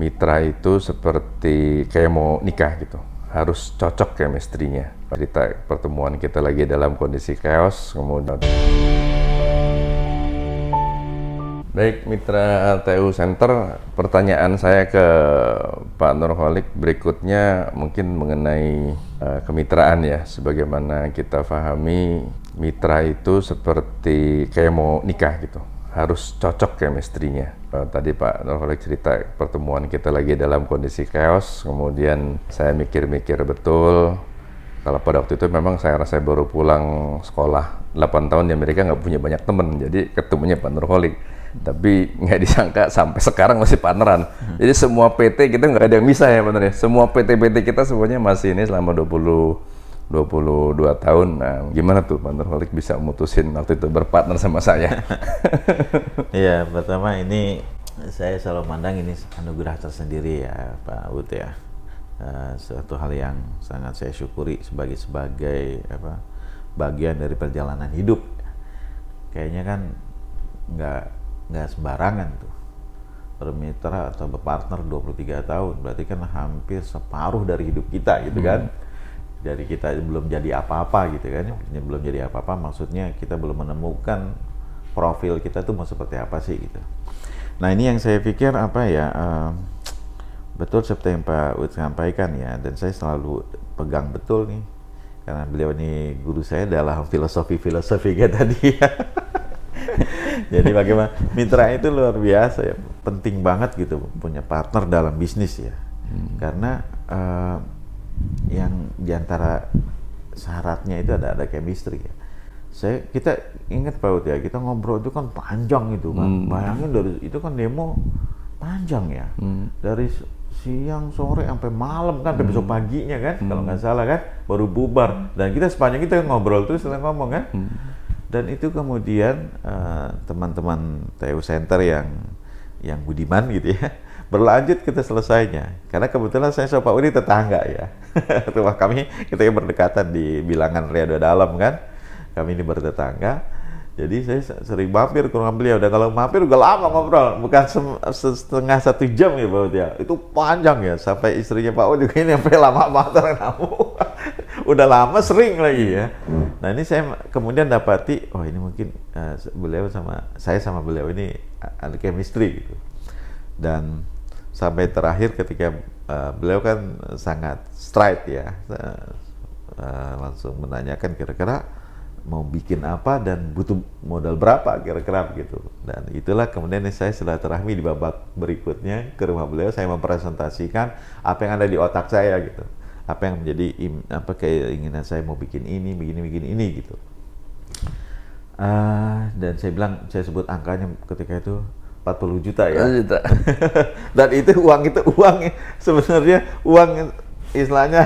mitra itu seperti kayak mau nikah gitu, harus cocok chemistry-nya. Cerita pertemuan kita lagi dalam kondisi chaos, kemudian baik mitra TU Center, pertanyaan saya ke Pak Nurholik berikutnya mungkin mengenai kemitraan ya. Sebagaimana kita pahami, mitra itu seperti kayak mau nikah gitu, harus cocok chemistry-nya. Tadi Pak Nurholik cerita pertemuan kita lagi dalam kondisi chaos, kemudian saya mikir-mikir betul. Kalau pada waktu itu memang saya rasa baru pulang sekolah 8 tahun di Amerika, nggak punya banyak temen, jadi ketemunya Pak Nurholik. Tapi nggak disangka sampai sekarang masih partneran. Jadi semua PT kita nggak ada yang bisa ya bener ya. Semua PT-PT kita semuanya masih ini selama 22 tahun. Nah, gimana tuh Pak Nurholik bisa mutusin waktu itu berpartner sama saya? Iya, pertama ini saya selalu mandang ini anugerah tersendiri ya Pak Ud ya. Suatu hal yang sangat saya syukuri sebagai bagian dari perjalanan hidup. Kayaknya kan nggak sembarangan tuh bermitra atau berpartner 23 tahun, berarti kan hampir separuh dari hidup kita gitu kan. Dari kita belum jadi apa-apa gitu kan, belum jadi apa-apa maksudnya kita belum menemukan profil kita tuh mau seperti apa sih gitu. Nah ini yang saya pikir betul seperti yang Pak Ud sampaikan ya, dan saya selalu pegang betul nih karena beliau ini guru saya dalam filosofi kayak tadi ya. Jadi bagaimana mitra itu luar biasa ya, penting banget gitu punya partner dalam bisnis ya. Karena yang diantara syaratnya itu ada chemistry ya. Kita ingat Pak Ud ya, kita ngobrol itu kan panjang itu kan. Bayangin dari itu kan demo panjang ya. Dari siang, sore, sampai malam kan, sampai besok paginya kan, kalau nggak salah kan, baru bubar. Dan kita sepanjang kita ngobrol terus setelah ngomong kan. Dan itu kemudian teman-teman TU Center yang budiman gitu ya, berlanjut kita selesainya. Karena kebetulan saya sama Pak Udi tetangga ya. Rumah kami kita berdekatan di bilangan Riado Dalam kan. Kami ini bertetangga. Jadi saya sering mampir ke rumah beliau. Dan kalau mampir udah lama ngobrol, bukan setengah 1 jam ya Pak Udi ya. Itu panjang ya, sampai istrinya Pak Udi ini sampai lama banget orang kamu. Udah lama sering lagi ya. Nah ini saya kemudian dapati, oh ini mungkin beliau sama beliau ini ada chemistry gitu. Dan sampai terakhir ketika beliau kan sangat straight ya, langsung menanyakan kira-kira mau bikin apa dan butuh modal berapa kira-kira begitu. Dan itulah kemudian saya silaturahmi di babak berikutnya ke rumah beliau, saya mempresentasikan apa yang ada di otak saya gitu. Apa yang menjadi keinginan saya mau bikin ini, begini gitu. Dan saya bilang, saya sebut angkanya ketika itu 40 juta ya. Dan itu uang sebenarnya uang istilahnya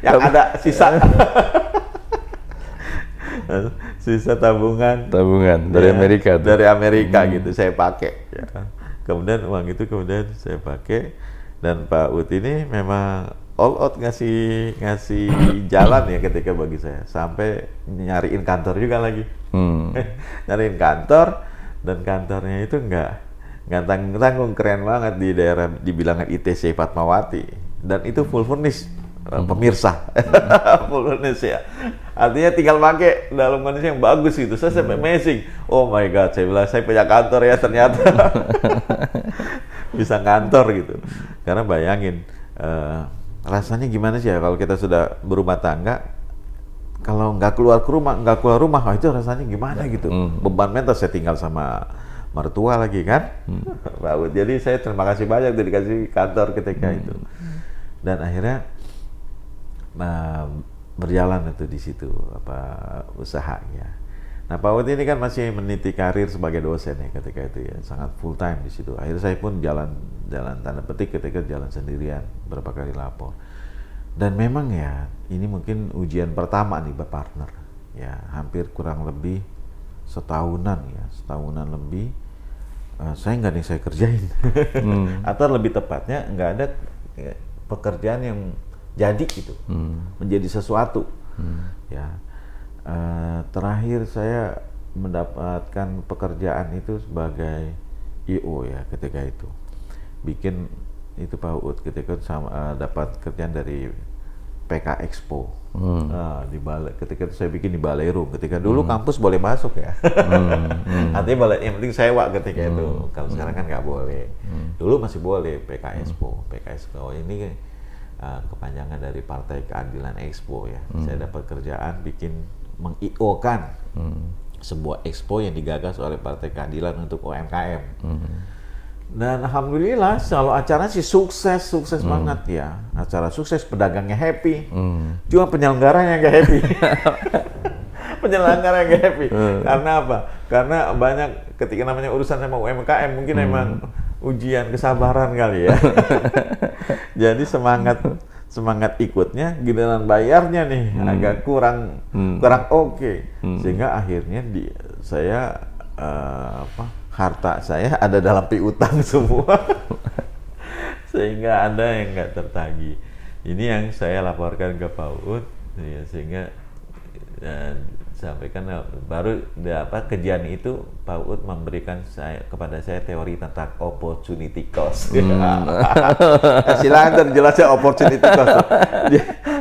yang ada sisa. Sisa tabungan dari Amerika tuh. Dari Amerika gitu saya pakai ya. Kemudian uang itu saya pakai, dan Pak Ud ini memang all out ngasih jalan ya ketika bagi saya, sampai nyariin kantor juga lagi. Nyariin kantor, dan kantornya itu nggak tanggung, keren banget di daerah di bilangan ITC Fatmawati, dan itu full furnish pemirsa. Full furnish ya, artinya tinggal pakai dalam kondisi yang bagus gitu. Saya sampai amazing, oh my god, saya bilang saya punya kantor ya ternyata. Bisa kantor gitu. Karena bayangin rasanya gimana sih ya kalau kita sudah berumah tangga, kalau nggak keluar rumah, itu rasanya gimana gitu. Beban mental, saya tinggal sama mertua lagi kan. Jadi saya terima kasih banyak udah dikasih kantor ketika itu. Dan akhirnya berjalan itu di situ usahanya. Nah Pak Ud ini kan masih meniti karir sebagai dosen ya ketika itu ya, sangat full time di situ. Akhirnya saya pun jalan tanda petik ketika jalan sendirian, berapa kali lapor. Dan memang ya ini mungkin ujian pertama nih berpartner ya, hampir kurang lebih setahunan lebih. Saya nggak ada yang saya kerjain. Atau lebih tepatnya nggak ada pekerjaan yang jadi gitu, menjadi sesuatu ya. Terakhir saya mendapatkan pekerjaan itu sebagai IO ya ketika itu, bikin itu Pak Uut ketika dapat kerjaan dari PK Expo. Di balai, ketika itu saya bikin di Balai Room. Ketika dulu kampus boleh masuk ya. Artinya balai, yang penting sewa ketika itu. Kalau sekarang kan nggak boleh. Dulu masih boleh PK Expo. PK Expo ini kepanjangan dari Partai Keadilan Expo ya. Saya dapat kerjaan meng-IO-kan sebuah expo yang digagas oleh Partai Keadilan untuk UMKM. Dan alhamdulillah selalu acara sih sukses banget ya. Acara sukses, pedagangnya happy. Cuma penyelenggaranya nggak happy. Penyelenggara yang nggak happy. Karena apa? Karena banyak ketika namanya urusan sama UMKM mungkin emang ujian kesabaran kali ya. Jadi semangat ikutnya, giliran bayarnya nih agak kurang oke. Sehingga akhirnya saya harta saya ada dalam piutang semua. Sehingga ada yang nggak tertagih. Ini yang saya laporkan ke Pak Uut ya, sehingga sampaikan baru kejadian itu Pak Uut memberikan kepada saya teori tentang opportunity cost. Silakan terjelasnya opportunity cost.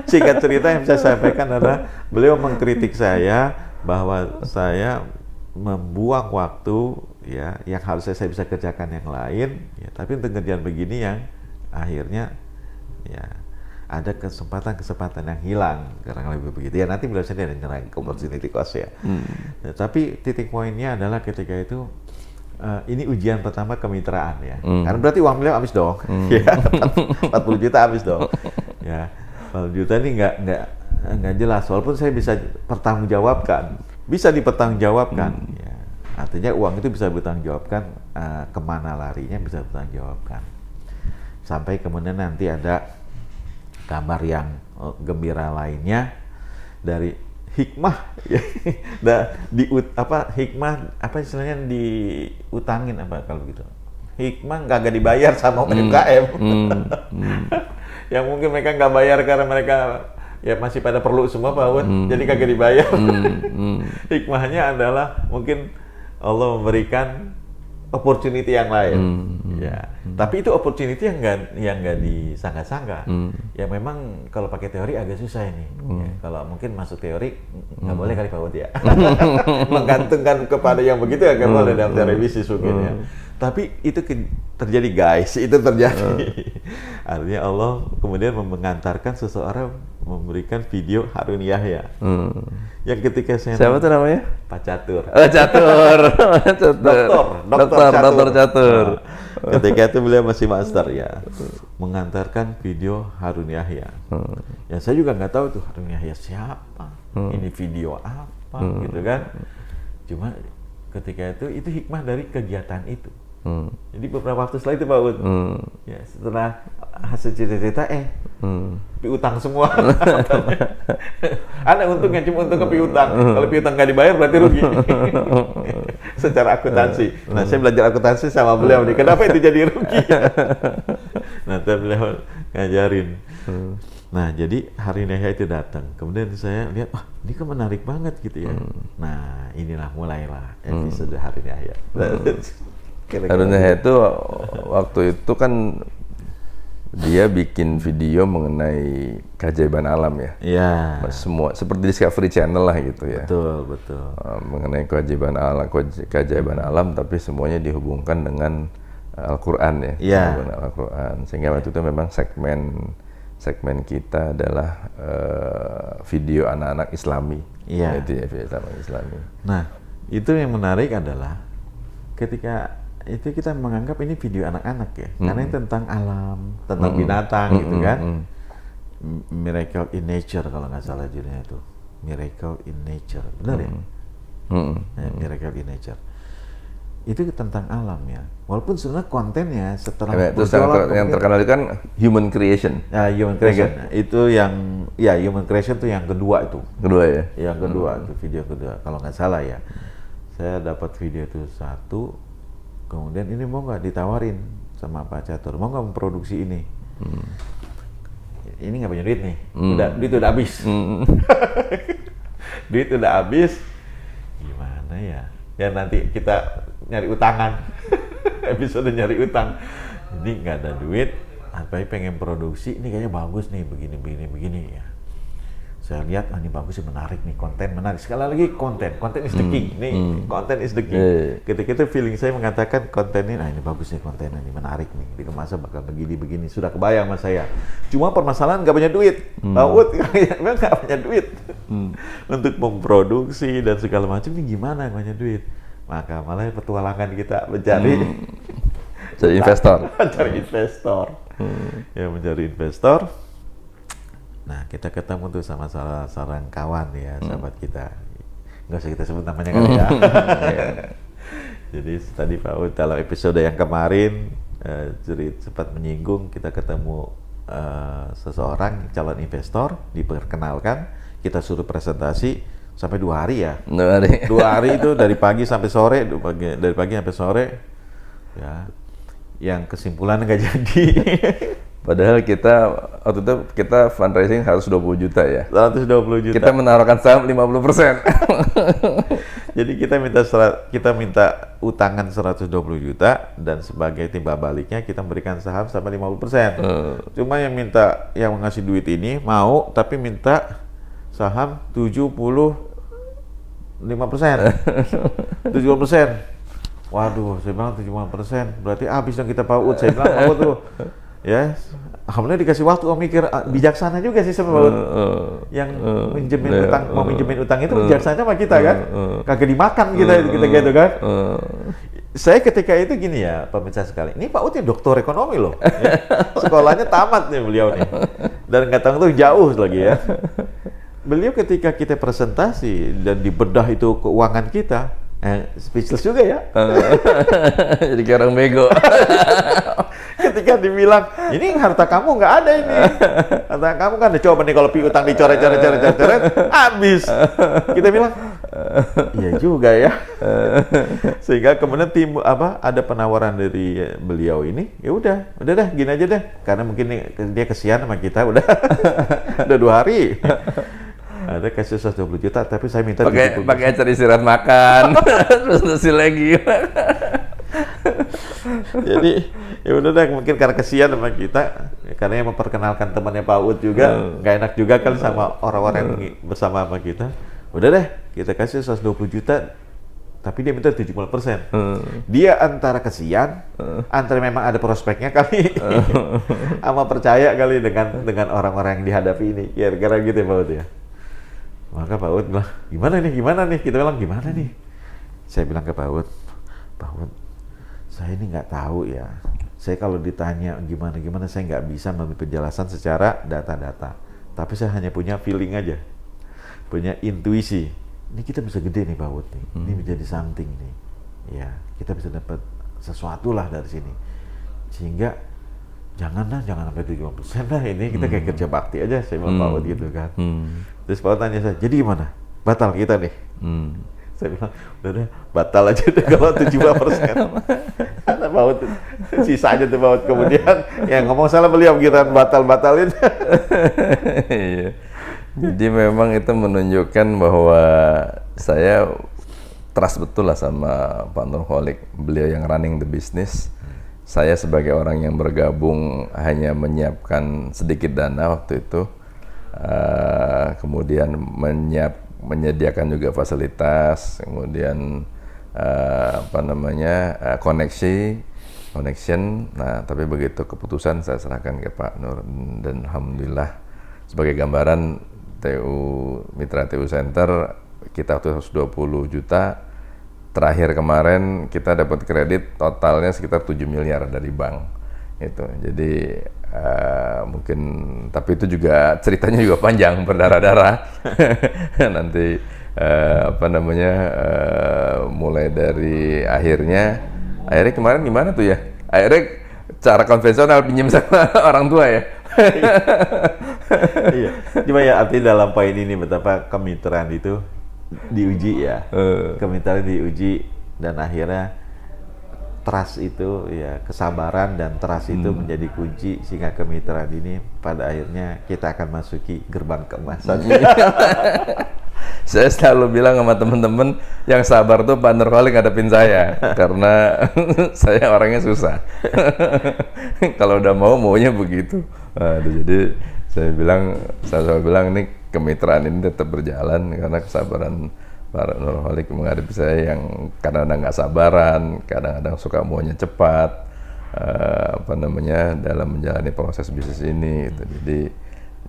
Singkat cerita yang saya sampaikan adalah beliau mengkritik saya bahwa saya membuang waktu ya yang harusnya saya bisa kerjakan yang lain ya, tapi untuk kerjaan begini yang akhirnya ya ada kesempatan yang hilang, kurang lebih begitu ya. Nanti beliau sendiri nyerang ke opportunity cost ya. Nah, tapi titik poinnya adalah ketika itu ini ujian pertama kemitraan ya, karena berarti uang beliau habis dong. Ya, 40 juta habis dong ya. 40 juta ini nggak jelas, walaupun saya bisa dipertanggungjawabkan ya. Artinya uang itu bisa bertanggungjawabkan, kemana larinya bisa bertanggungjawabkan. Sampai kemudian nanti ada kabar yang gembira lainnya dari hikmah ya. Hikmah apa istilahnya, diutangin apa kalau gitu. Hikmah kagak dibayar sama UMKM. Yang mungkin mereka nggak bayar karena mereka ya masih pada perlu semua Pak Uut, jadi kagak dibayar. Hikmahnya adalah mungkin Allah memberikan opportunity yang lain. Ya. Tapi itu opportunity yang nggak disangka-sangka. Ya memang kalau pakai teori agak susah ini. Ya, kalau mungkin masuk teori nggak boleh kali Pak Uut ya. Menggantungkan kepada yang begitu ya nggak boleh dalam teori bisnis mungkin ya. Tapi itu terjadi guys, itu terjadi. Artinya Allah kemudian mengantarkan seseorang memberikan video Harun Yahya. Yang ketika saya siapa tuh namanya? Pak Catur. Oh, Catur. Dokter Catur. Nah, ketika itu beliau masih master ya, mengantarkan video Harun Yahya. Ya saya juga nggak tahu tuh Harun Yahya siapa, ini video apa gitu kan. Cuma ketika itu hikmah dari kegiatan itu. Jadi beberapa waktu setelah itu Pak Uut, ya setelah hasil cerita piutang semua. Ada untungnya, cuma untung ke piutang. Kalau piutang nggak dibayar berarti rugi. Secara akuntansi. Nah saya belajar akuntansi sama beliau nih. Kenapa itu jadi rugi? Nah beliau ngajarin. Nah jadi Harun Yahya itu datang. Kemudian saya lihat, wah ini kan menarik banget gitu ya. Nah inilah mulailah episode Harun Yahya. Harun Yahya itu waktu itu kan dia bikin video mengenai keajaiban alam ya. Iya. Semua seperti Discovery Channel lah gitu ya. Betul. Mengenai keajaiban alam, tapi semuanya dihubungkan dengan Al-Qur'an ya. Iya. Al-Qur'an. Sehingga waktu itu memang segmen kita adalah video anak-anak Islami. Iya. Itu ya, video anak Islami. Nah, itu yang menarik adalah ketika itu kita menganggap ini video anak-anak ya, karena ini tentang alam, tentang binatang gitu kan. Miracle in Nature kalau nggak salah judulnya itu, Miracle in Nature, benar ya? Miracle in Nature. Itu tentang alam ya. Walaupun sebenarnya kontennya setelah terus yang terkenal itu kan Human Creation. Ya, Human Creation. Itu yang Human Creation itu yang kedua itu. Kedua ya. Yang kedua itu video kedua kalau nggak salah ya. Saya dapat video itu satu. Kemudian ini mau nggak ditawarin sama Pak Catur, mau nggak memproduksi ini? Ini nggak punya duit nih, duit udah habis. Duit udah habis, gimana ya? Ya nanti kita nyari utangan, episode nyari utang. Ini nggak ada duit, Baik pengen produksi, ini kayaknya bagus nih, begini ya. Saya lihat, ini bagus sih, menarik nih, konten menarik. Sekali lagi konten is the king. Nih, konten is the king. Ketika itu feeling saya mengatakan konten ini, ini bagus nih konten ini, menarik nih. Di masa bakal begini. Sudah kebayang sama saya. Cuma permasalahan nggak punya duit. Pak Ud memang nggak punya duit untuk memproduksi dan segala macam. Ini gimana nggak punya duit? Maka malah petualangan kita mencari jadi investor. Mencari investor. Nah, kita ketemu tuh sama seorang kawan ya, sahabat kita. Nggak usah kita sebut namanya kali ya. Jadi tadi Pak Ud dalam episode yang kemarin sempat menyinggung, kita ketemu seseorang calon investor, diperkenalkan, kita suruh presentasi sampai 2 hari ya. 2 hari itu dari pagi sampai sore, dari pagi sampai sore. Ya, yang kesimpulan nggak jadi. Padahal waktu itu kita fundraising 120 juta ya. 120 juta. Kita menaruhkan saham 50%. Jadi kita minta utangan 120 juta dan sebagai timbal baliknya kita memberikan saham sampai 50%. Cuma yang ngasih duit ini mau tapi minta saham 75%. 70%. Waduh, saya bilang 75%. Berarti habis dong kita Pak Ud. Saya bilang Pak Ud tuh. Ya, alhamdulillah dikasih waktu, mikir bijaksana juga sih sama Pak Ud. Yang mau minjemin utang itu bijaksana sama kita kan, kagak dimakan kita gitu kan. Saya ketika itu gini ya, pemirsa sekali, ini Pak Ud ya doktor ekonomi loh, ya. Sekolahnya tamat nih beliau nih, dan nggak tahu tuh jauh lagi ya. Beliau ketika kita presentasi dan dibedah itu keuangan kita, speechless juga ya. Jadi kayak orang bego. Ketika dibilang, ini harta kamu nggak ada ini. Harta kamu kan, coba nih kalau piutang dicoret-coret, habis. Kita bilang, iya juga ya. Sehingga kemudian ada penawaran dari beliau ini, ya udah deh, gini aja deh. Karena mungkin dia kesian sama kita, udah 2 hari. Ada kasih 120 juta, tapi saya minta pakai acara istirahat makan, terus lagi. Jadi ya udah deh, mungkin karena kesian sama kita, karena yang memperkenalkan temannya Pak Ud juga, nggak enak juga kan sama orang-orang yang bersama sama kita. Udah deh, kita kasih 120 juta, tapi dia minta 70%. Dia antara kesian, antara memang ada prospeknya kali, sama percaya kali dengan orang-orang yang dihadapi ini. Kira-kira gitu ya Pak Ud ya. Maka Pak Ud bilang, gimana nih? Kita bilang, gimana nih? Saya bilang ke Pak Ud, saya ini nggak tahu ya. Saya kalau ditanya gimana, saya nggak bisa memberi penjelasan secara data-data. Tapi saya hanya punya feeling aja, punya intuisi. Ini kita bisa gede nih Pak Ud nih. Ini menjadi something nih. Ya, kita bisa dapat sesuatu lah dari sini. Sehingga jangan sampai 70% lah, ini kita kayak kerja bakti aja, saya bilang Pak Ud gitu kan. Terus Pak Ud tanya saya, jadi gimana? Batal kita nih? Saya bilang, udah deh, batal aja deh kalau 70%. Ada Pak Ud, sisa aja tuh Pak Ud. Kemudian yang ngomong salah beliau, giliran batalin. Iya. Jadi memang itu menunjukkan bahwa saya trust betul lah sama Pak Nurholik. Beliau yang running the business. Saya sebagai orang yang bergabung hanya menyiapkan sedikit dana waktu itu, kemudian menyediakan juga fasilitas, kemudian connection. Nah, tapi begitu keputusan saya serahkan ke Pak Nur, dan alhamdulillah sebagai gambaran Mitra TU Center kita 120 juta. Terakhir kemarin kita dapat kredit totalnya sekitar 7 miliar dari bank itu. Jadi mungkin, tapi itu juga ceritanya juga panjang, berdarah-darah. Nanti mulai dari akhirnya kemarin gimana tuh ya? Akhirnya cara konvensional pinjam sama orang tua ya. Iya. Cuma ya artinya dalam poin ini betapa kemitraan itu diuji ya, kemitraan diuji, dan akhirnya trust itu ya, kesabaran dan trust itu menjadi kunci sehingga kemitraan ini pada akhirnya kita akan masuki gerbang keemasan. Saya selalu bilang sama teman-teman yang sabar tuh Pak Nurholik ngadepin saya karena saya orangnya susah. Kalau udah maunya begitu. Jadi saya selalu bilang nih kemitraan ini tetap berjalan karena kesabaran Pak Nurholik menghadapi saya yang kadang-kadang nggak sabaran, kadang-kadang suka maunya cepat, dalam menjalani proses bisnis ini. Gitu.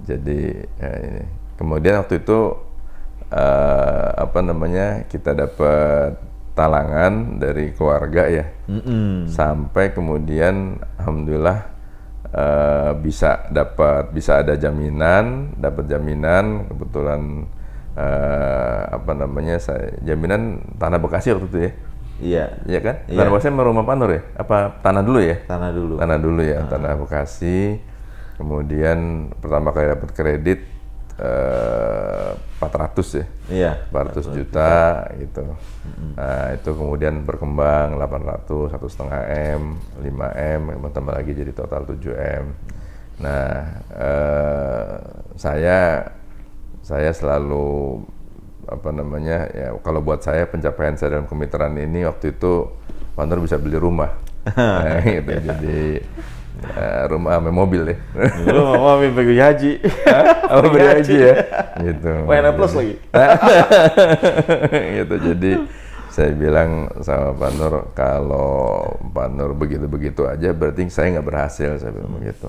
Jadi ini. Kemudian waktu itu kita dapat talangan dari keluarga ya, sampai kemudian alhamdulillah bisa ada jaminan, kebetulan jaminan tanah Bekasi waktu itu ya. Iya kan? Tanah Bekasi sama rumah Pak Nur ya? Apa tanah dulu ya? Tanah dulu ya. Tanah Bekasi. Kemudian pertama kali dapat kredit 400 ya. Iya. 400 juta gitu. Nah, itu kemudian berkembang 800, 1,5 M, 5 M, tambah lagi jadi total 7 M. Nah, saya selalu ya kalau buat saya pencapaian saya dalam kemitraan ini waktu itu Pak Nur bisa beli rumah. Nah, gitu. Jadi rumah sama mobil ya. Lu mau pergi haji. Apa beli haji ya? Gitu. WNA plus lagi. Gitu. Jadi saya bilang sama Pak Nur, kalau Pak Nur begitu-begitu aja berarti saya nggak berhasil, saya bilang begitu.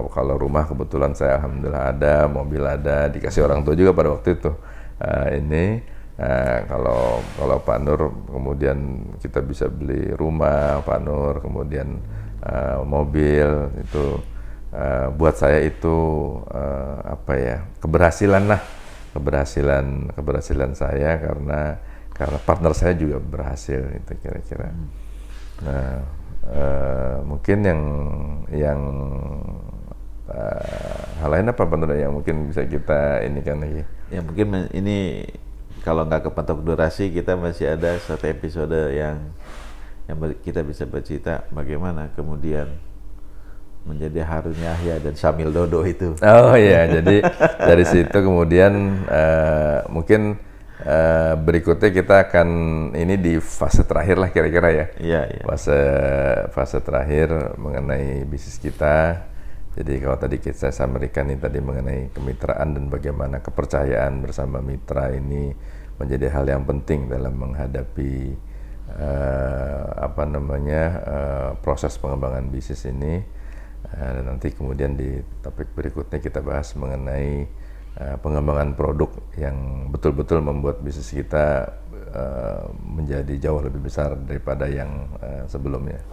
Kalau rumah kebetulan saya alhamdulillah ada, mobil ada, dikasih orang tua juga pada waktu itu. Kalau Pak Nur kemudian kita bisa beli rumah Pak Nur, kemudian mobil itu, buat saya itu keberhasilan saya karena partner saya juga berhasil itu kira-kira. Nah, mungkin yang hal lain apa Pak Nur yang mungkin bisa kita ini kan lagi? Ya mungkin ini kalau nggak kepatok durasi, kita masih ada satu episode yang kita bisa bercerita bagaimana kemudian menjadi Harun Yahya dan Syamil Dodo itu. Oh iya, jadi dari situ kemudian mungkin berikutnya kita akan ini di fase terakhir lah kira-kira ya. Iya. Fase terakhir mengenai bisnis kita. Jadi kalau tadi saya sampaikan nih tadi mengenai kemitraan dan bagaimana kepercayaan bersama mitra ini menjadi hal yang penting dalam menghadapi proses pengembangan bisnis ini. Dan nanti kemudian di topik berikutnya kita bahas mengenai pengembangan produk yang betul-betul membuat bisnis kita menjadi jauh lebih besar daripada yang sebelumnya.